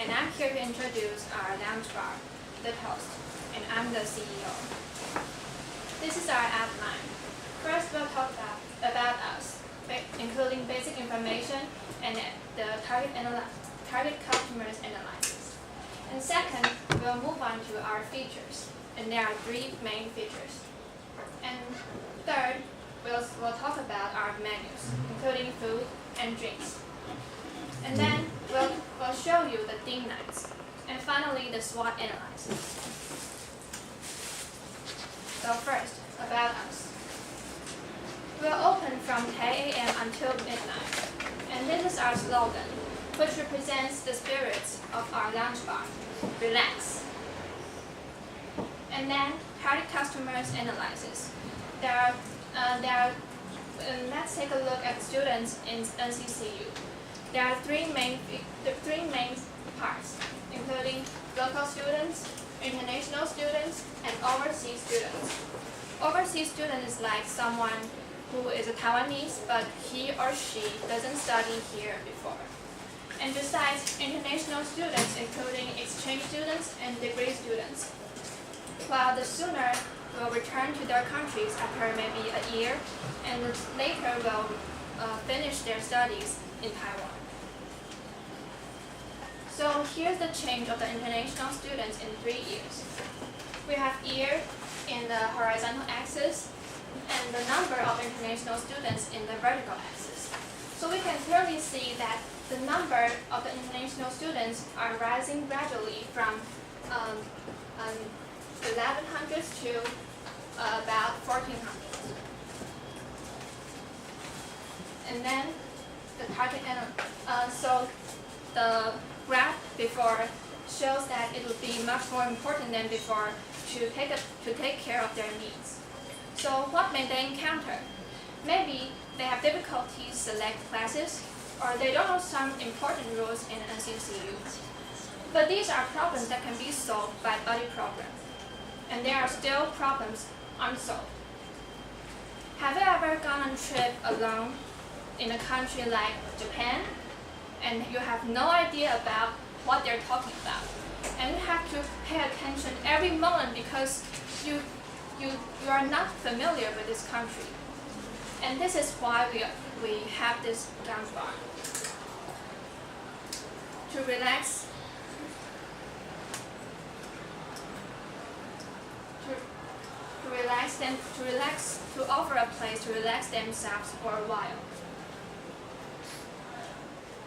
and I'm here to introduce our lounge bar, The Toast, and I'm the CEO. This is our outline. First, we'll talk about us, including basic information and the target customers analysis. And second, we'll move on to our features, and there are 3 main features. And third, we'll talk about our menus, including food and drinks. And then we'll show you the theme nights. And finally, the SWOT analysis. So first, about us. We're open from 10 a.m. until midnight. And this is our slogan, which represents the spirits of our lounge bar, relax. And then, target customers analysis. Let's take a look at students in NCCU. There are three main parts, including local students, international students, and overseas students. Overseas student is like someone who is a Taiwanese, but he or she doesn't study here before. And besides, international students, including exchange students and degree students. While the sooner will return to their countries after maybe a year, and later will finish their studies in Taiwan. So here's the change of the international students in 3 years. We have year in the horizontal axis and the number of international students in the vertical axis. So we can clearly see that the number of the international students are rising gradually from 1100s to about 1400s. And then the target so the graph before shows that it would be much more important than before to take care of their needs. So what may they encounter? Maybe they have difficulties select classes, or they don't know some important rules in NCCU. But these are problems that can be solved by buddy program. And there are still problems unsolved. Have you ever gone on a trip alone in a country like Japan, and you have no idea about what they're talking about, and you have to pay attention every moment because you are not familiar with this country? And this is why we have this lounge bar to relax. To offer a place to relax themselves for a while.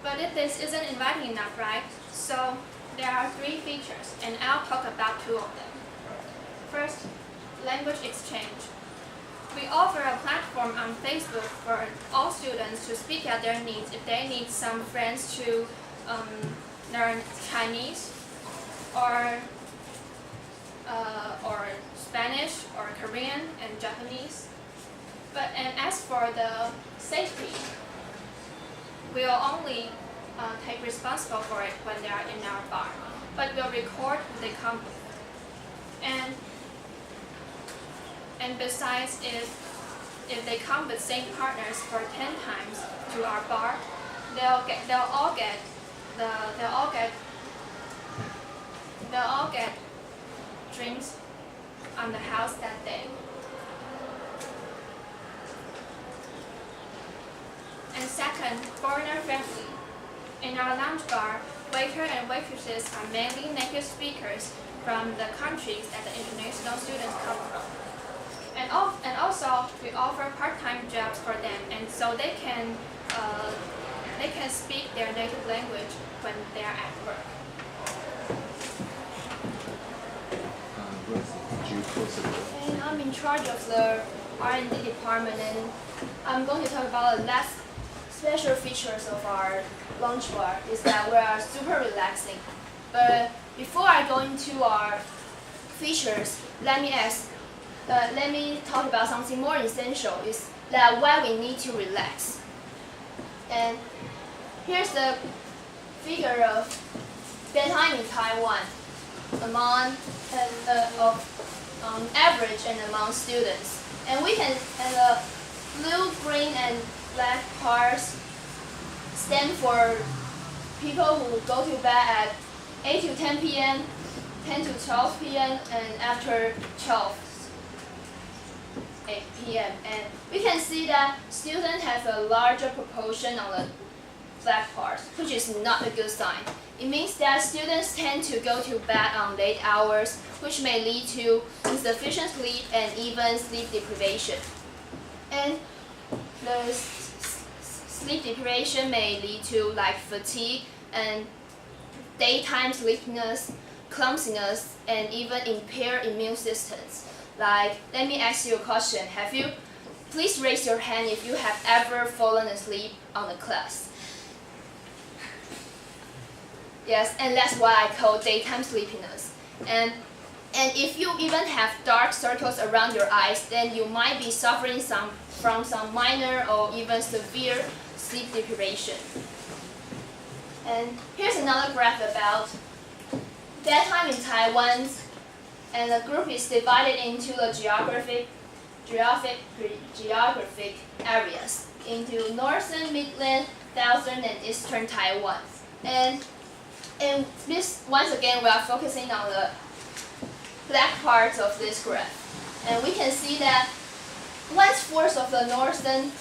But if this isn't inviting enough, right? So there are 3 features, and I'll talk about 2 of them. First, language exchange. We offer a platform on Facebook for all students to speak out their needs if they need some friends to learn Chinese or Spanish or Korean and Japanese. And as for the safety, we'll only take responsible for it when they are in our bar, but we'll record who they come with. And besides, if they come with same partners for 10 times to our bar, they'll all get drinks on the house that day. And second, foreigner friendly. In our lounge bar, waiter and waitresses are mainly native speakers from the countries that the international students come from. And also, we offer part-time jobs for them, and so they can speak their native language when they are at work. And I'm in charge of the R&D department, and I'm going to talk about the last special features of our lounge bar is that we are super relaxing. But before I go into our features, let me talk about something more essential, is that why we need to relax. And here's the figure of bedtime in Taiwan on average and among students. And we can, and the blue, green, and black bars stand for people who go to bed at 8 to 10 p.m., 10 to 12 p.m., and after 12 8 p.m. And we can see that students have a larger proportion on the black part, which is not a good sign. It means that students tend to go to bed on late hours, which may lead to insufficient sleep and even sleep deprivation. And the sleep deprivation may lead to like fatigue and daytime sleepiness, clumsiness, and even impaired immune systems. Like, let me ask you a question. Please raise your hand if you have ever fallen asleep on a class. Yes, and that's what I call daytime sleepiness. And if you even have dark circles around your eyes, then you might be suffering from some minor or even severe sleep deprivation. And here's another graph about bedtime in Taiwan, and the group is divided into the geographic areas into northern, midland, southern, and eastern Taiwan. And this, once again, we are focusing on the black parts of this graph. And we can see that 1/4 of the northern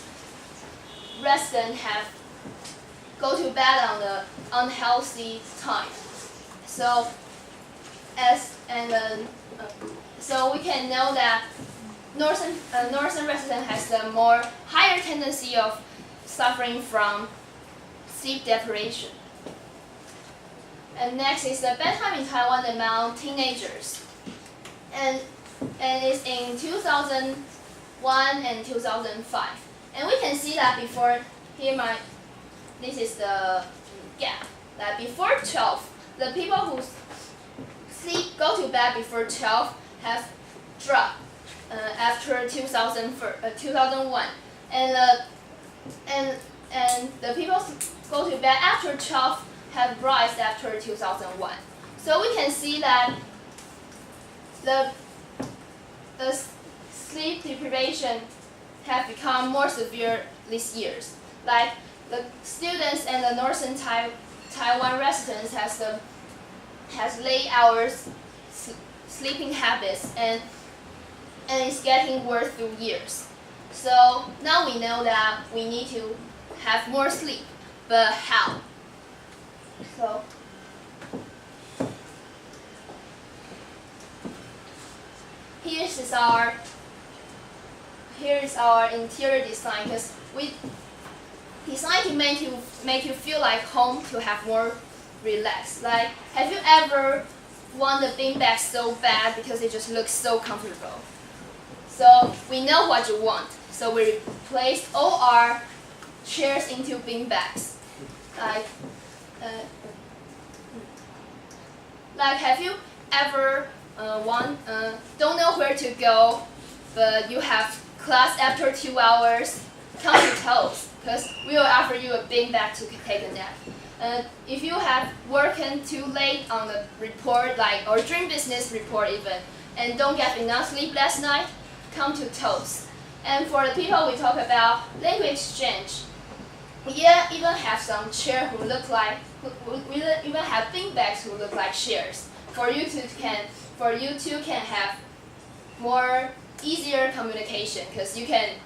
residents go to bed on the unhealthy time. So so we can know that northern resident has a more higher tendency of suffering from sleep deprivation. And next is the bedtime in Taiwan among teenagers. And it's in 2001 and 2005. And we can see that before here, this is the gap. That before 12, the people who go to bed before 12 have dropped after 2001. And the people who go to bed after 12 have rise after 2001. So we can see that the sleep deprivation have become more severe these years. Like the students and the northern Taiwan residents has late hours sleeping habits, and it's getting worse through years. So now we know that we need to have more sleep, but how? So here is our interior design, because we designed to make you feel like home, to have more relaxed. Like, have you ever want the beanbag so bad because it just looks so comfortable? So we know what you want. So we replaced all our chairs into beanbags. Like have you ever don't know where to go, but you have class after 2 hours? Come to Toast, because we will offer you a beanbag to take a nap. If you have working too late on the report, or dream business report even, and don't get enough sleep last night, come to Toast. And for the people we talk about language exchange, we even have some chairs who look like, we even have beanbags who look like chairs, for you two can have more easier communication, because you can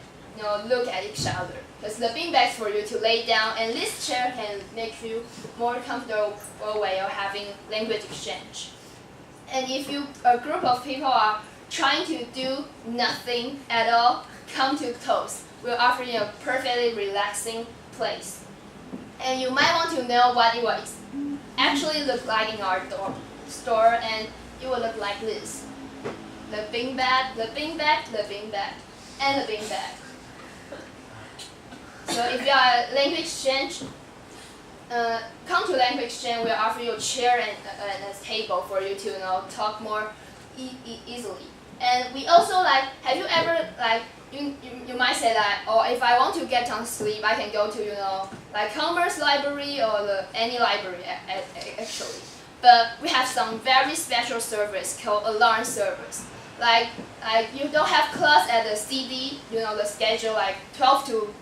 look at each other. Because the beanbags for you to lay down, and this chair can make you more comfortable way of having language exchange. And if a group of people are trying to do nothing at all, come to Toast. We'll offer you a perfectly relaxing place. And you might want to know what it will actually look like in our store, and it will look like this. The beanbag, the beanbag, the beanbag, and the beanbag. So if you are a language exchange, come to language exchange. We'll offer you a chair and a table for you to talk more easily. And we also have you ever you might say that, oh, if I want to get some sleep, I can go to Commerce Library or any library actually. But we have some very special service called alarm service. Like you don't have class at the CD, the schedule 12 to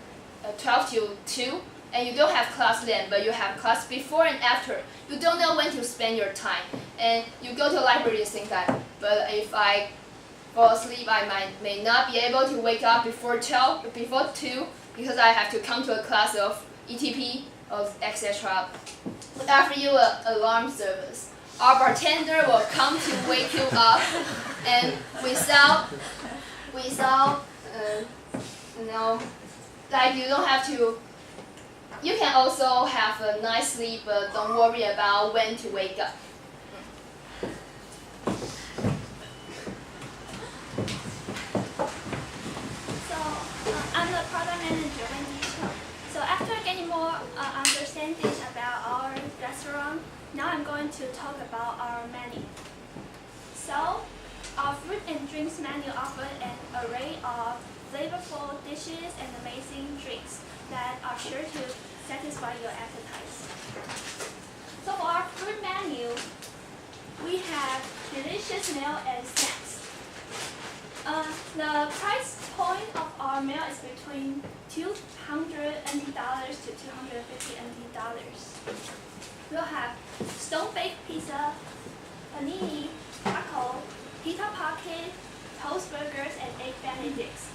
2, and you don't have class then, but you have class before and after. You don't know when to spend your time, and you go to the library at the same time. But if I fall asleep, I may not be able to wake up before 2, because I have to come to a class of ETP, etc. After your alarm service, our bartender will come to wake you up, and without like you don't have to. You can also have a nice sleep, but don't worry about when to wake up. So I'm the product manager, Wendy Cho. So after getting more understanding about our restaurant, now I'm going to talk about our menu. So our food and drinks menu offers an array of flavorful dishes and amazing drinks that are sure to satisfy your appetite. So for our food menu, we have delicious meal and snacks. The price point of our meal is between $200 to $250. We'll have stone-baked pizza, panini, taco, pita pocket, toast burgers, and egg benedicts.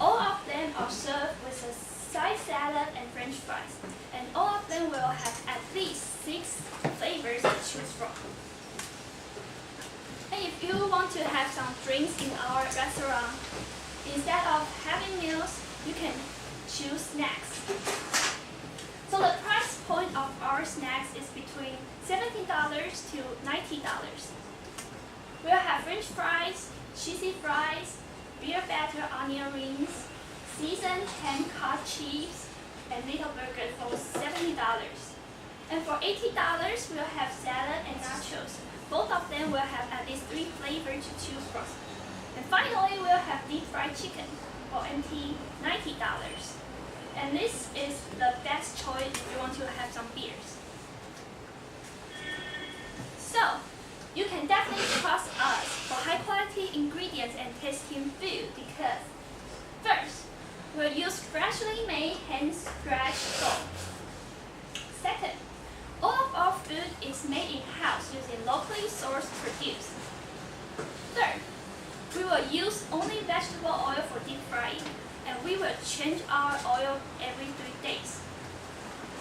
All of them are served with a side salad and french fries, and all of them will have at least 6 flavors to choose from. And if you want to have some drinks in our restaurant, instead of having meals, you can choose snacks. So the price point of our snacks is between $17 to $90. We'll have french fries, cheesy fries, beer batter onion rings, seasoned hand cut cheese, and little burger for $70. And for $80, we'll have salad and nachos. Both of them will have at least 3 flavors to choose from. And finally, we'll have deep fried chicken for $90. And this is the best choice if you want to have some beers. So, you can definitely trust us for high quality ingredients and tasting food because first, we'll use freshly made hand-scratched gold. Second, all of our food is made in-house using locally sourced produce. Third, we will use only vegetable oil for deep frying, and we will change our oil every 3 days.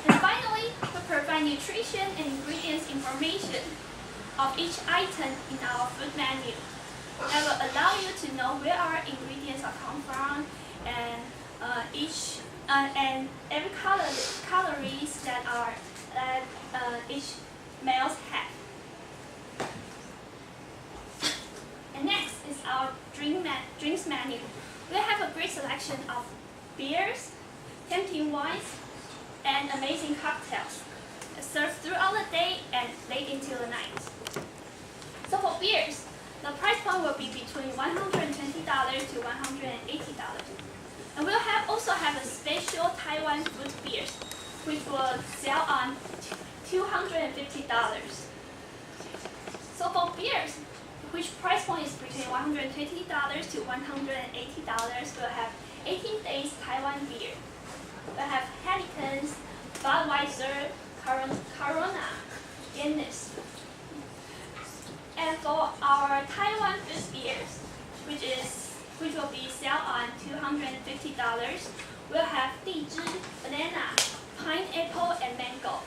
And finally, we provide nutrition and ingredients information of each item in our food menu. That will allow you to know where our ingredients are come from and every calories that each meals have. And next is our drinks menu. We have a great selection of beers, tempting wines, and amazing cocktails served throughout the day and late into the night. So for beers, the price point will be between $120 to $180. And we'll also have a special Taiwan fruit beers, which will sell on $250. So for beers, which price point is between $120 to $180, we'll have 18 days Taiwan beer. We'll have Heineken, Budweiser, Corona, Guinness. And for our Taiwan fruit beers, which will be sell on $250, we'll have Dizhi, banana, pineapple, and mango.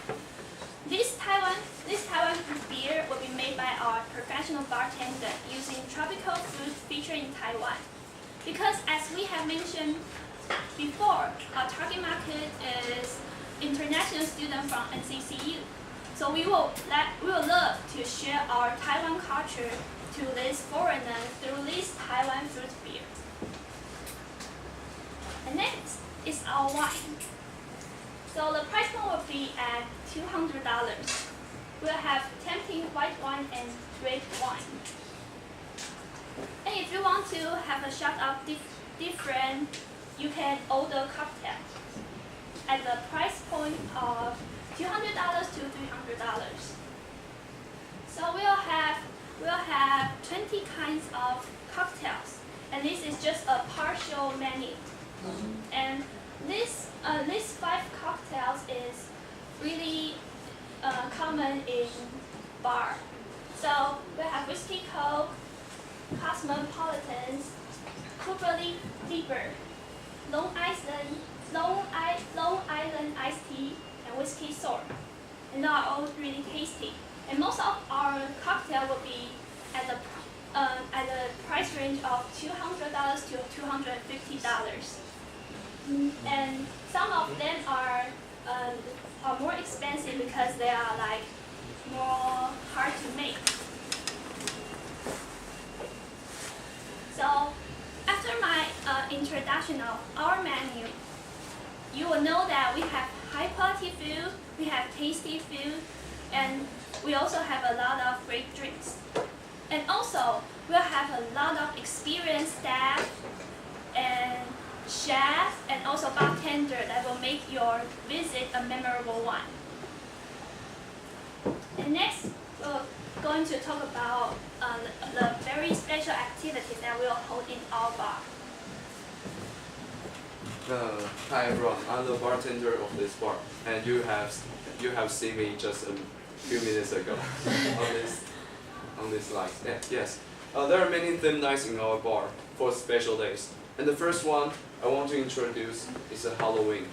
This Taiwan beer will be made by our professional bartender using tropical fruit featured in Taiwan. Because as we have mentioned before, our target market is international students from NCCU. So we will love to share our Taiwan culture to these foreigners through this Taiwan fruit beer. And next is our wine. So the price point will be at $200. We'll have tempting white wine and red wine. And if you want to have a shot of different, you can order cocktail at the price point of $200 to $300. So we'll have 20 kinds of cocktails, and this is just a partial menu. And these 5 cocktails is really common in bar. So we have whiskey coke, Cosmopolitans, Cooper Lieber, Long Island iced tea, and whiskey sour. And they are all really tasty. And most of our cocktail will be at the price range of $200 to $250. And some of them are more expensive because they are like more hard to make. So after my introduction of our menu, you will know that we have high quality food, we have tasty food, and we also have a lot of great drinks. And also, we'll have a lot of experienced staff and chef and also bartender that will make your visit a memorable one. And next, we're going to talk about the very special activities that we'll hold in our bar. Hi everyone, I'm the bartender of this bar, and you have seen me just a few minutes ago on this slide. Yes, there are many theme nights in our bar for special days, and the first one I want to introduce is Halloween.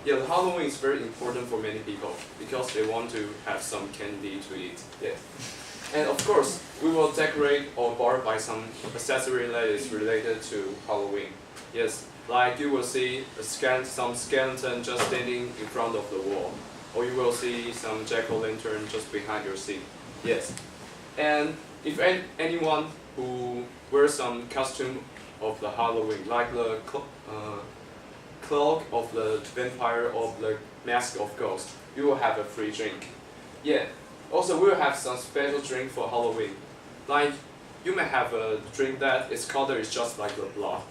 Yeah, the Halloween is very important for many people because they want to have some candy to eat. Yeah. And of course, we will decorate our bar by some accessory that is related to Halloween. Yes, like you will see some skeleton just standing in front of the wall, or you will see some jack-o'-lantern just behind your seat. Yes. And if anyone who wears some costume of the Halloween, like the cloak of the vampire or the mask of ghost, you will have a free drink. Yeah. Also, we will have some special drink for Halloween. Like, you may have a drink that its color is just like the blood.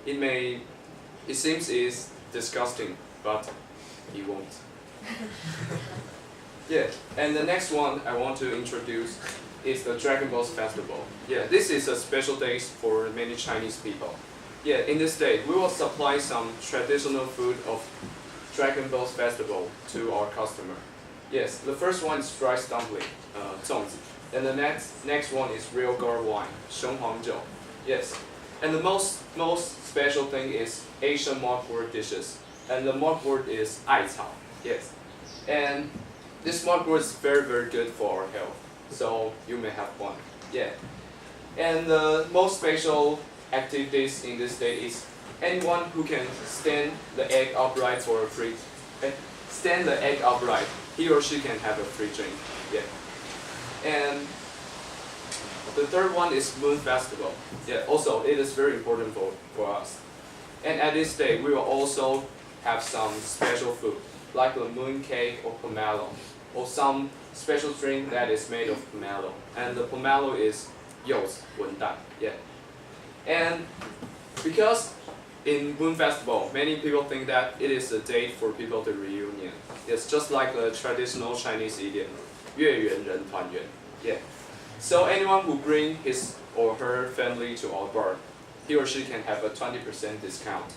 It seems is disgusting, but it won't. Yeah, and the next one I want to introduce is the Dragon Balls Festival. Yeah, this is a special day for many Chinese people. Yeah, in this day, we will supply some traditional food of Dragon Balls Festival to our customer. Yes, the first one is rice dumpling, 粽子, and the next one is real gold wine, 雄黄酒. Yes, and the most special thing is Asian mugwort dishes, and the mugwort is 艾草. Yes, and this mugwort is very good for our health, so you may have one. Yeah, and the most special activities in this day is anyone who can stand the egg upright for a free. Stand the egg upright, he or she can have a free drink. Yeah. And the third one is Moon Festival. Yeah, also it is very important for us. And at this day, we will also have some special food, like the moon cake or pomelo, or some special drink that is made of pomelo. And the pomelo is 柚子, 文旦. Yeah. And because in Moon Festival, many people think that it is a date for people to reunion. It's just like the traditional Chinese idiom, 月圆人团圆. Yeah. So anyone who bring his or her family to our bar, he or she can have a 20% discount.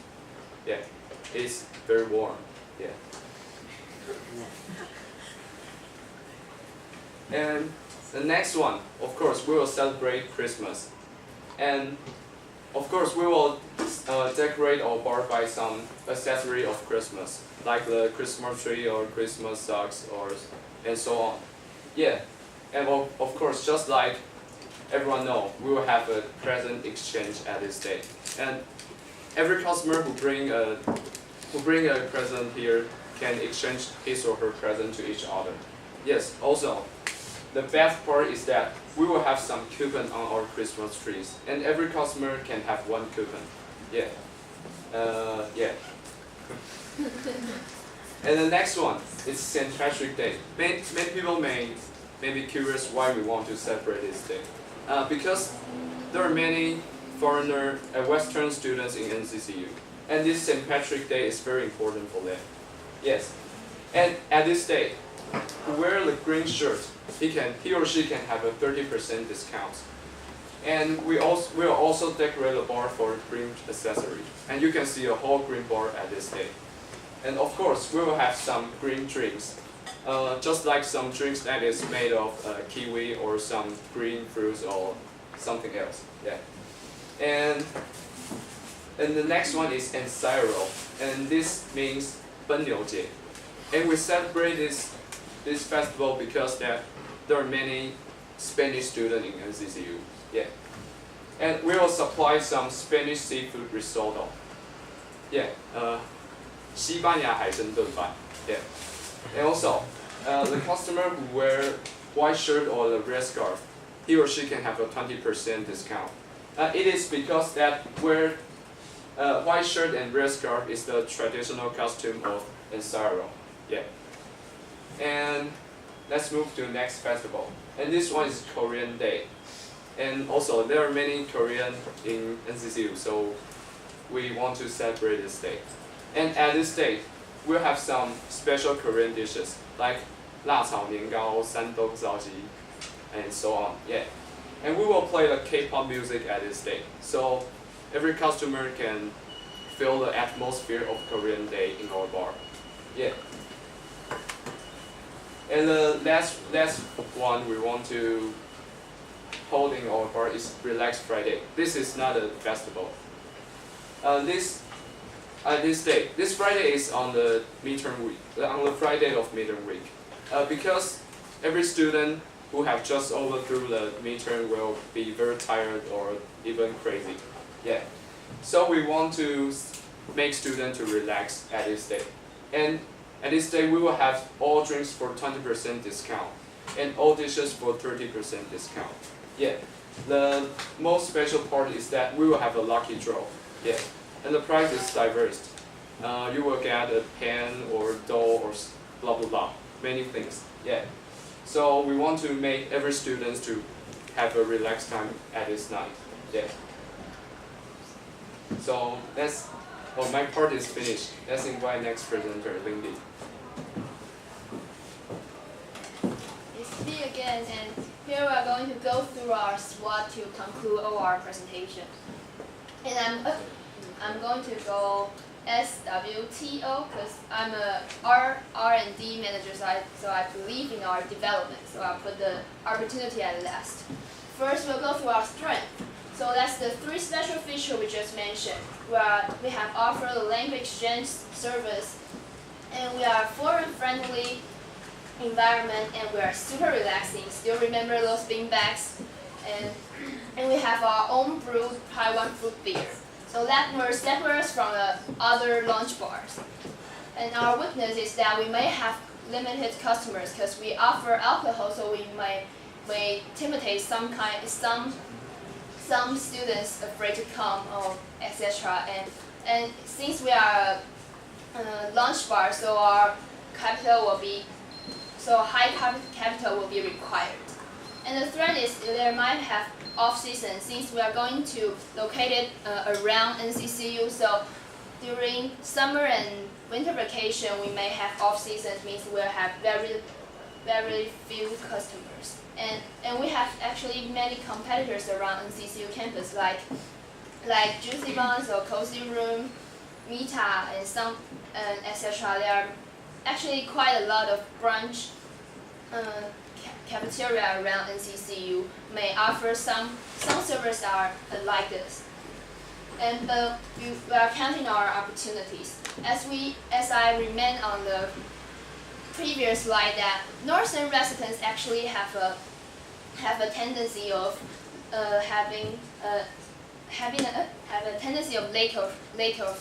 Yeah. It's very warm. Yeah. And the next one, of course, we will celebrate Christmas. And of course, we will decorate our bar by some accessory of Christmas, like the Christmas tree or Christmas socks and so on. Yeah, and of course, just like everyone know, we will have a present exchange at this day. And every customer who bring a present here can exchange his or her present to each other. Yes, also, the best part is that we will have some coupon on our Christmas trees, and every customer can have one coupon. Yeah. Yeah. And the next one is St. Patrick's Day. Many people may be curious why we want to celebrate this day. Because there are many foreigner and Western students in NCCU, and this St. Patrick's Day is very important for them. Yes. And at this day, who wear the green shirt, he or she can have a 30% discount. And we will also decorate the bar for green accessory. And you can see a whole green bar at this day. And of course, we will have some green drinks. Just like some drinks that is made of kiwi or some green fruits or something else. Yeah. And the next one is Ensiro, and this means 奔牛节. And we celebrate this festival because there are many Spanish students in NCCU. Yeah. And we will supply some Spanish seafood risotto. Yeah. 西班牙海参炖饭. Yeah. And also, the customer who wear white shirt or the red scarf, he or she can have a 20% discount. It is because that wear white shirt and red scarf is the traditional costume of Ensaro. Yeah. And let's move to the next festival. And this one is Korean Day. And also, there are many Korean in NCCU, so we want to celebrate this day. And at this day, we'll have some special Korean dishes like 辣炒年糕, 山东烧鸡, and so on. Yeah. And we will play the K-pop music at this day, so every customer can feel the atmosphere of Korean Day in our bar. Yeah. And the last one we want to hold in our bar is Relax Friday. This is not a festival. This Friday is on the midterm week, on the Friday of midterm week, because every student who have just overthrough the midterm will be very tired or even crazy. Yeah. So we want to make students to relax at this day. And at this day we will have all drinks for 20% discount and all dishes for 30% discount. Yeah. The most special part is that we will have a lucky draw. Yeah. And the prize is diverse. You will get a pen or doll or blah blah blah, many things. Yeah. So we want to make every student to have a relaxed time at this night. Yeah. So my part is finished. Let's invite next presenter, Lindy. It's me again, and here we are going to go through our SWOT to conclude our presentation. And I'm going to go SWTO because I'm a R&D manager, so I believe in our development. So I'll put the opportunity at last. First, we'll go through our strength. So that's the 3 special features we just mentioned. We have offered a language exchange service, and we are foreign-friendly environment, and we are super relaxing. Still remember those beanbags? And we have our own brewed Taiwan fruit beer. So that will separate us from the other lunch bars. And our weakness is that we may have limited customers because we offer alcohol, so we may intimidate some students afraid to come or etc. And since we are a lunch bar, so our capital will be high capital will be required. And the threat is there might have off-season since we are going to locate it around NCCU. So during summer and winter vacation, we may have off-season, means we'll have very few customers. And we have actually many competitors around NCCU campus like Juicy Buns or Cozy Room, Mita, and some etc. There are actually quite a lot of brunch cafeteria around NCCU may offer some servers are like this. But we are counting our opportunities. As I remain on the previous slide, that northern residents actually have a tendency of having a tendency of later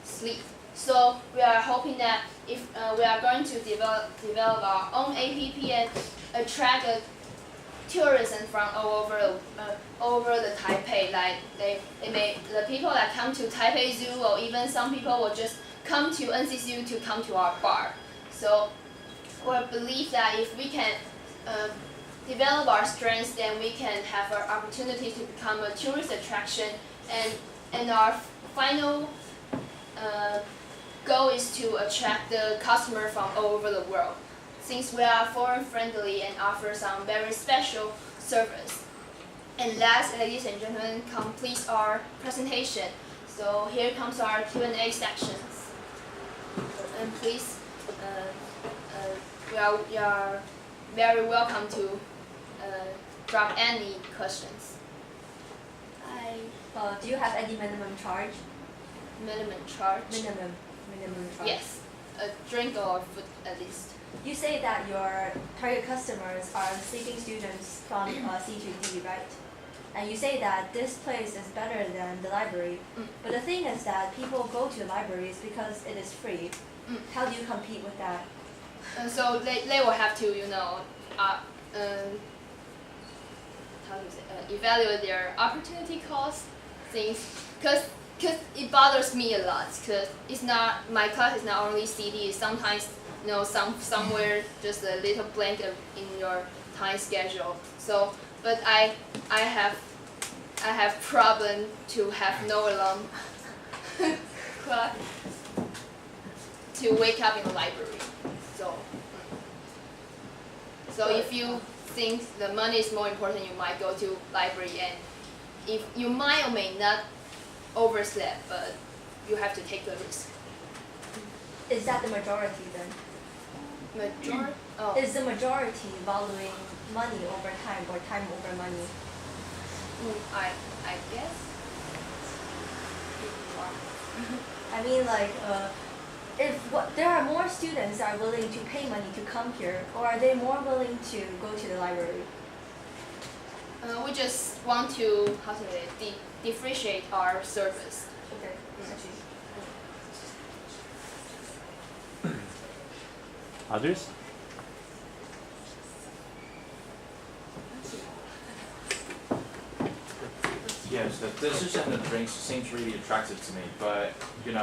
sleep. So we are hoping that if we are going to develop our own app and attract tourism from all over the Taipei, like the people that come to Taipei Zoo, or even some people will just come to NCCU to come to our bar. So we believe that if we can develop our strengths, then we can have an opportunity to become a tourist attraction, and our final goal is to attract the customer from all over the world, since we are foreign friendly and offer some very special service. And last, ladies and gentlemen, completes our presentation. So here comes our Q&A sections. and please, you are very welcome to drop any questions. Do you have any minimum charge? Minimum charge? Minimum charge. Yes, a drink or food at least. You say that your target customers are sleeping students from C to D, right? And you say that this place is better than the library. But the thing is that people go to libraries because it is free. How do you compete with that? So they will have to, how do you say, evaluate their opportunity cost things, because it bothers me a lot, because it's not, my class is not only CD, sometimes somewhere just a little blank in your time schedule. So, but I have problem to have no alarm clock to wake up in the library. So if you think the money is more important, you might go to library, and if you might or may not oversleep, but you have to take the risk. Is that the majority then? Majority? Oh. Is the majority valuing money over time or time over money? I guess. I mean, like, there are more students that are willing to pay money to come here, or are they more willing to go to the library? We just want to, differentiate our service. Okay, actually. Others? Yes, the dishes and the drinks seems really attractive to me, but the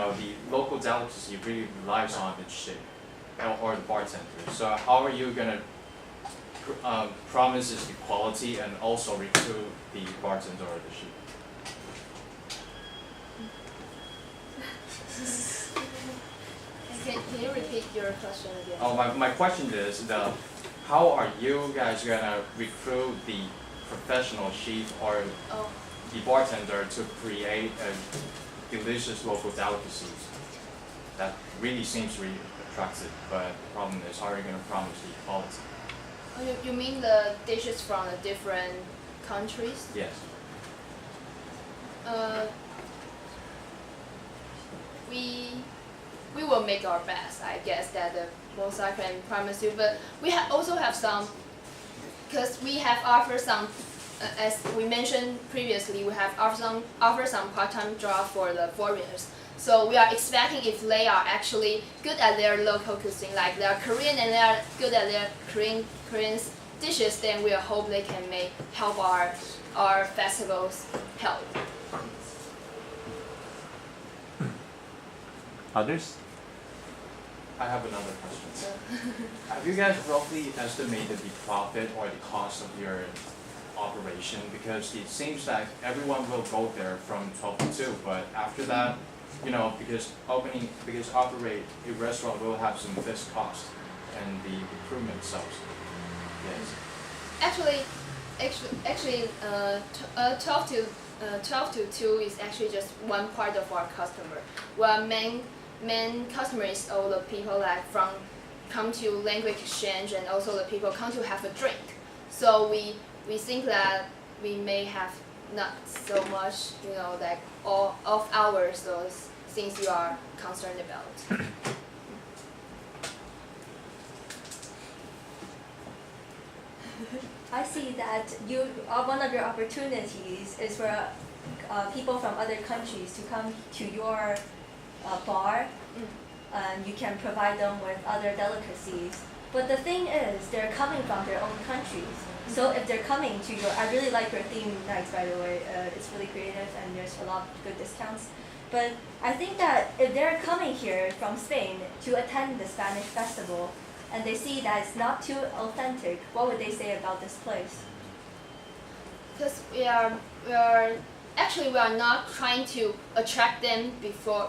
local delicacy really relies on the chef or the bartender. So how are you gonna promise the quality and also recruit the bartender or the chef? Can you repeat your question again? Oh, my question is how are you guys gonna recruit the professional chef or the bartender to create a delicious local delicacies? That really seems really attractive, but the problem is how are you going to promise the quality? Oh, you mean the dishes from the different countries? Yes. We will make our best. I guess that the most I can promise you. But we also have some, because we have offered some. As we mentioned previously, we have offered some part-time job for the foreigners. So we are expecting if they are actually good at their local cuisine, like they are Korean and they are good at their Korean dishes, then we hope they can help our festivals help. Others? I have another question. Have you guys roughly estimated the profit or the cost of your operation? Because it seems that everyone will go there from 12 to 2, but after that, because operate a restaurant will have some fixed cost and the recruitment sells. Yes. Actually, 12 to 2 is actually just one part of our customer. Well, main customer is all the people that come to language exchange, and also the people come to have a drink. So we think that we may have not so much, like all off hours, those things you are concerned about. I see that one of your opportunities is for people from other countries to come to your bar, and you can provide them with other delicacies. But the thing is, they're coming from their own countries. So if they're coming to I really like your theme nights, by the way. It's really creative and there's a lot of good discounts. But I think that if they're coming here from Spain to attend the Spanish festival, and they see that it's not too authentic, what would they say about this place? Because we are not trying to attract them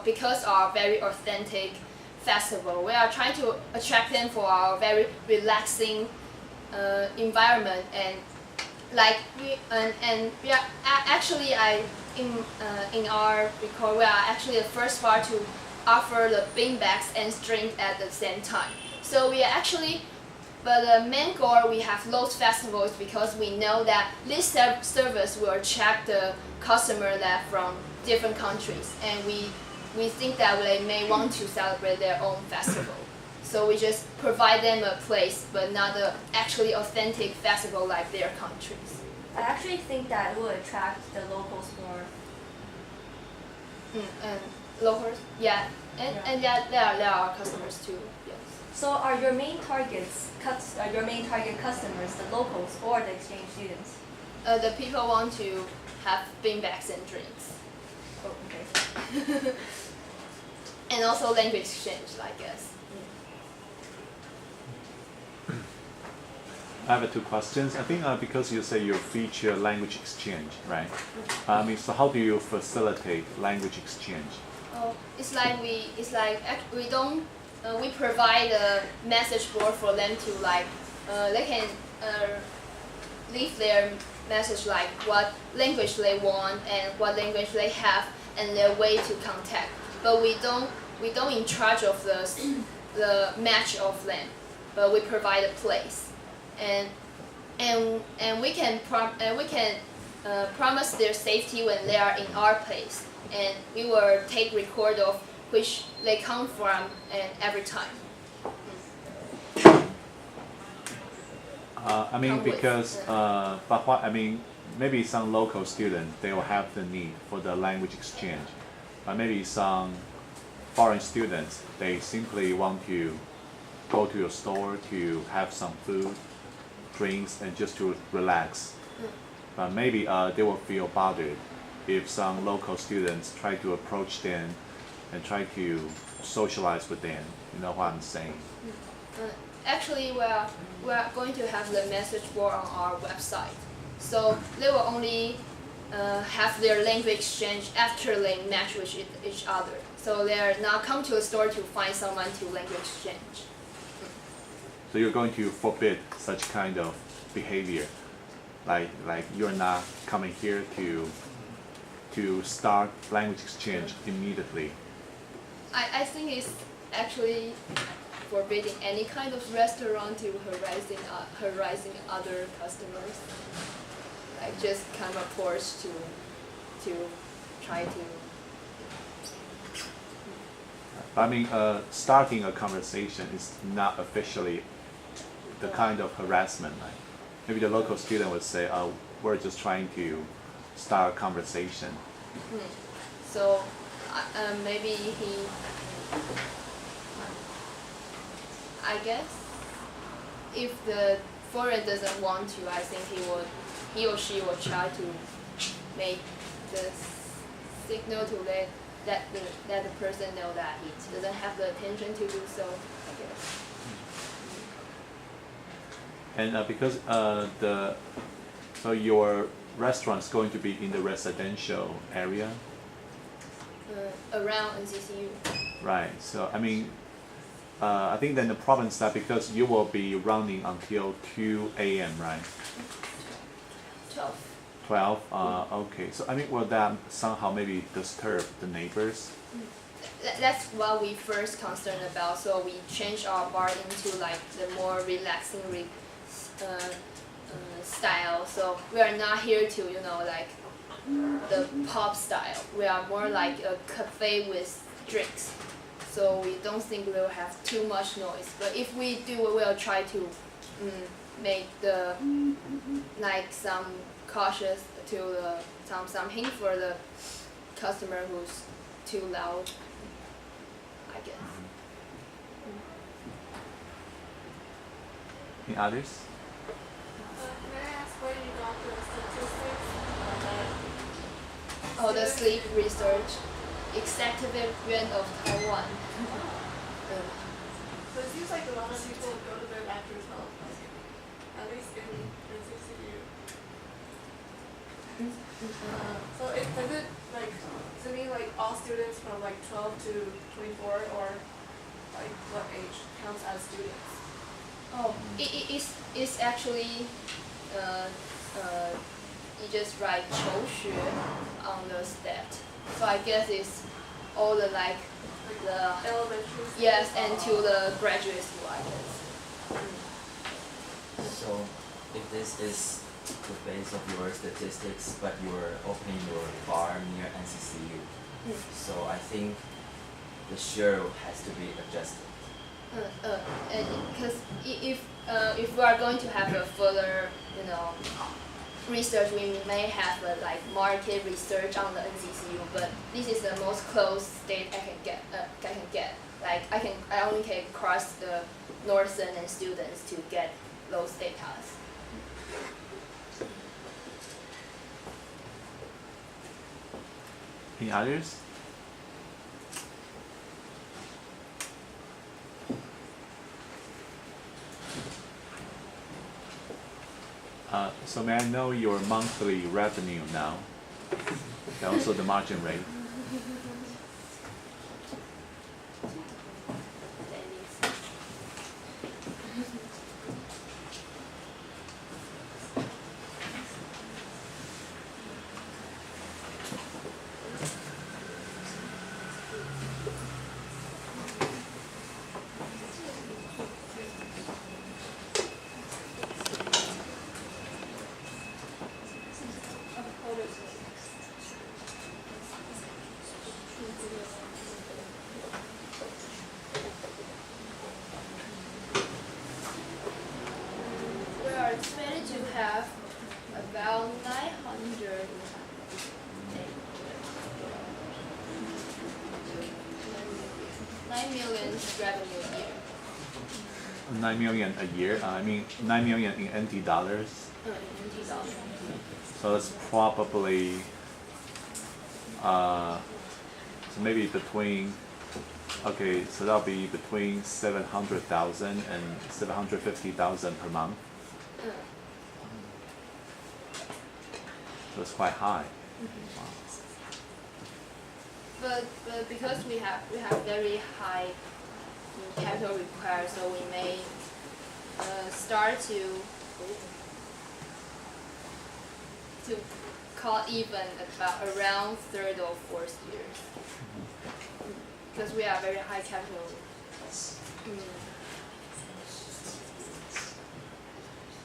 because our very authentic festival. We are trying to attract them for our very relaxing environment, and we are actually in our record, we are actually the first bar offer the beanbags and drinks at the same time. So we are actually, but the main goal we have those festivals because we know that this service will attract the customer that from different countries, and we think that they may want to celebrate their own festival. So we just provide them a place, but not an actually authentic festival like their countries. I actually think that will attract the locals more. And locals, yeah, and yeah, there are customers too. Yes. So are your main targets, your main target customers, the locals or the exchange students? The people want to have beanbags and drinks, Oh, okay. and also language exchange, I guess. I have two questions. I think because you say you feature language exchange, right? So how do you facilitate language exchange? Oh, we provide a message board for them to they can leave their message like what language they want and what language they have and their way to contact. But we don't in charge of the match of them, but we provide a place, and we can promise their safety when they are in our place, and we will take record of which they come from and every time. Maybe some local students, they will have the need for the language exchange. But maybe some foreign students, they simply want to go to your store to have some food, drinks, and just to relax. But maybe they will feel bothered if some local students try to approach them and try to socialize with them. You know what I'm saying? Actually, we are going to have the message board on our website. So they will only have their language exchange after they match with each other. So they are not come to a store to find someone to language exchange. So you're going to forbid such kind of behavior, like you're not coming here to start language exchange immediately. I think it's actually forbidding any kind of restaurant to harassing other customers. Like just come approach to try to. Starting a conversation is not officially the kind of harassment. Like maybe the local student would say, "Oh, we're just trying to start a conversation." So maybe I guess if the foreigner doesn't want to, I think he or she will try to make the signal to let the person know that he doesn't have the intention to do so, I guess. And because so your restaurant is going to be in the residential area, Around NCCU. right? So I think then the problem is that because you will be running until 2 a.m., right? 12. 12. Okay. So will that somehow maybe disturb the neighbors? That's what we first concerned about. So we changed our bar into like the more relaxing style. So we are not here to like the pub style. We are more like a cafe with drinks. So we don't think we'll have too much noise. But if we do, we will try to make the like some cautious to some hint for the customer who's too loud, I guess. Any others? May I ask where you got the statistics? Oh, the sleep research, Executive Yuan of Taiwan. So it seems like a lot of people go to bed after 12, at least in NCCU. So is it like, to me, like all students from like 12 to 24, or like what age counts as students? Oh, it's actually you just write 求学 on the stat. So I guess it's all the like the Elementary school. yes, and to the graduate school, I guess. So, if this is the base of your statistics, but you're opening your bar near NCCU, so I think the share has to be adjusted. And because if we are going to have a further, research, we may have a like market research on the NCCU, but this is the most close state I can get. Like I only can cross the northern and students to get those data. Any others? So may I know your monthly revenue now, and also the margin rate? We are expected to have about 9 million revenue a year. 9 million a year. I mean 9 million in NT dollars. In NT dollars. So that's probably so maybe between. Okay, so that'll be between 700,000 and 750,000 per month. So it's quite high. But because we have very high capital required, so we may start to call even about around third or fourth years. Because we are very high capital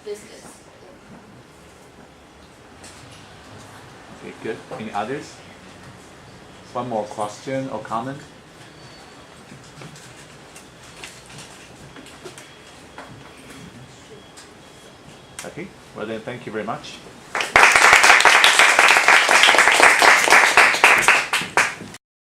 business. Okay, good. Any others? One more question or comment? Okay, well then thank you very much.